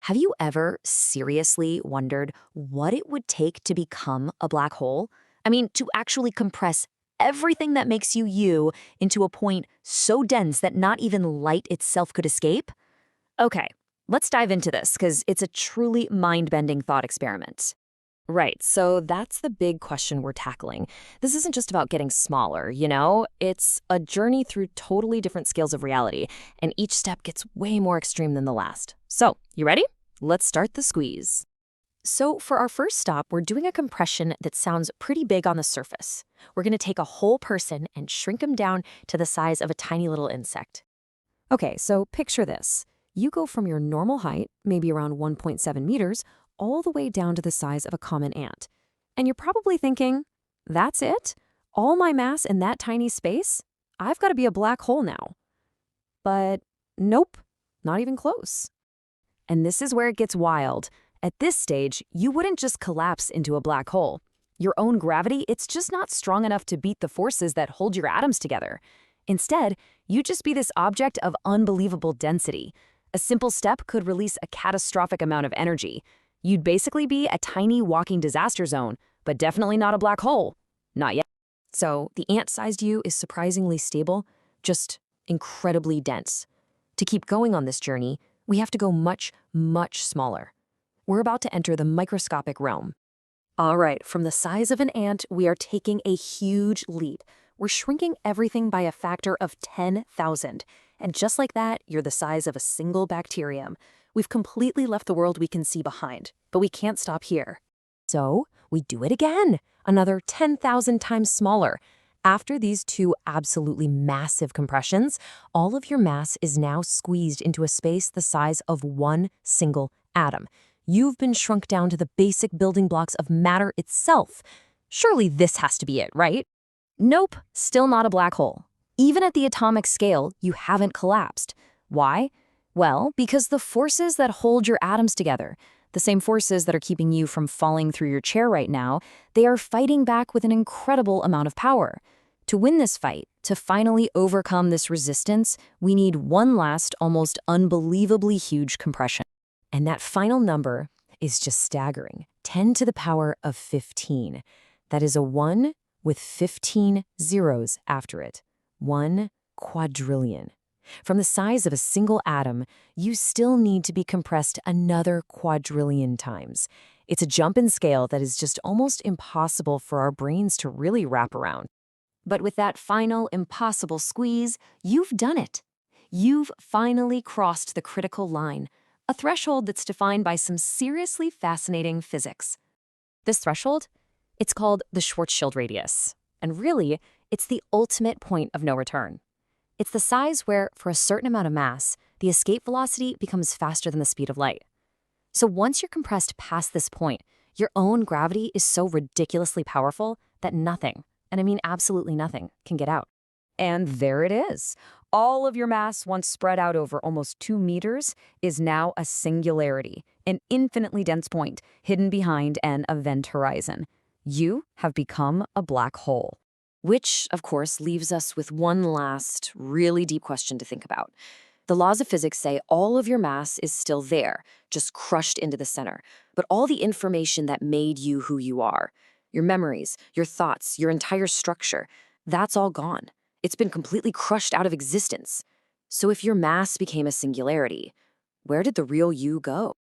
Have you ever seriously wondered what it would take to become a black hole? I mean, to actually compress everything that makes you you into a point so dense that not even light itself could escape? Okay, let's dive into this because it's a truly mind-bending thought experiment. Right, so that's the big question we're tackling. This isn't just about getting smaller, you know? It's a journey through totally different scales of reality, and each step gets way more extreme than the last. So, you ready? Let's start the squeeze. So, for our first stop, we're doing a compression that sounds pretty big on the surface. We're going to take a whole person and shrink them down to the size of a tiny little insect. Okay, so picture this. You go from your normal height, maybe around 1.7 meters, all the way down to the size of a common ant. And you're probably thinking, that's it? All my mass in that tiny space? I've got to be a black hole now. But nope, not even close. And this is where it gets wild. At this stage, you wouldn't just collapse into a black hole. Your own gravity, it's just not strong enough to beat the forces that hold your atoms together. Instead, you'd just be this object of unbelievable density. A simple step could release a catastrophic amount of energy. You'd basically be a tiny walking disaster zone, but definitely not a black hole. Not yet. So the ant-sized you is surprisingly stable, just incredibly dense. To keep going on this journey, we have to go much, much smaller. We're about to enter the microscopic realm. All right, from the size of an ant, we are taking a huge leap. We're shrinking everything by a factor of 10,000. And just like that, you're the size of a single bacterium. We've completely left the world we can see behind, but we can't stop here. So we do it again, another 10,000 times smaller. After these two absolutely massive compressions, all of your mass is now squeezed into a space the size of one single atom. You've been shrunk down to the basic building blocks of matter itself. Surely this has to be it, right? Nope, still not a black hole. Even at the atomic scale, you haven't collapsed. Why? Well, because the forces that hold your atoms together, the same forces that are keeping you from falling through your chair right now, they are fighting back with an incredible amount of power. To win this fight, to finally overcome this resistance, we need one last, almost unbelievably huge compression. And that final number is just staggering, 10 to the power of 15. That is a 1 with 15 zeros after it. 1 quadrillion. From the size of a single atom, you still need to be compressed another quadrillion times. It's a jump in scale that is just almost impossible for our brains to really wrap around. But with that final impossible squeeze, you've done it. You've finally crossed the critical line, a threshold that's defined by some seriously fascinating physics. This threshold? It's called the Schwarzschild radius. And really, it's the ultimate point of no return. It's the size where, for a certain amount of mass, the escape velocity becomes faster than the speed of light. So once you're compressed past this point, your own gravity is so ridiculously powerful that nothing, and I mean absolutely nothing, can get out. And there it is. All of your mass, once spread out over almost 2 meters, is now a singularity, an infinitely dense point hidden behind an event horizon. You have become a black hole. Which, of course, leaves us with one last, really deep question to think about. The laws of physics say all of your mass is still there, just crushed into the center. But all the information that made you who you are, your memories, your thoughts, your entire structure, that's all gone. It's been completely crushed out of existence. So if your mass became a singularity, where did the real you go?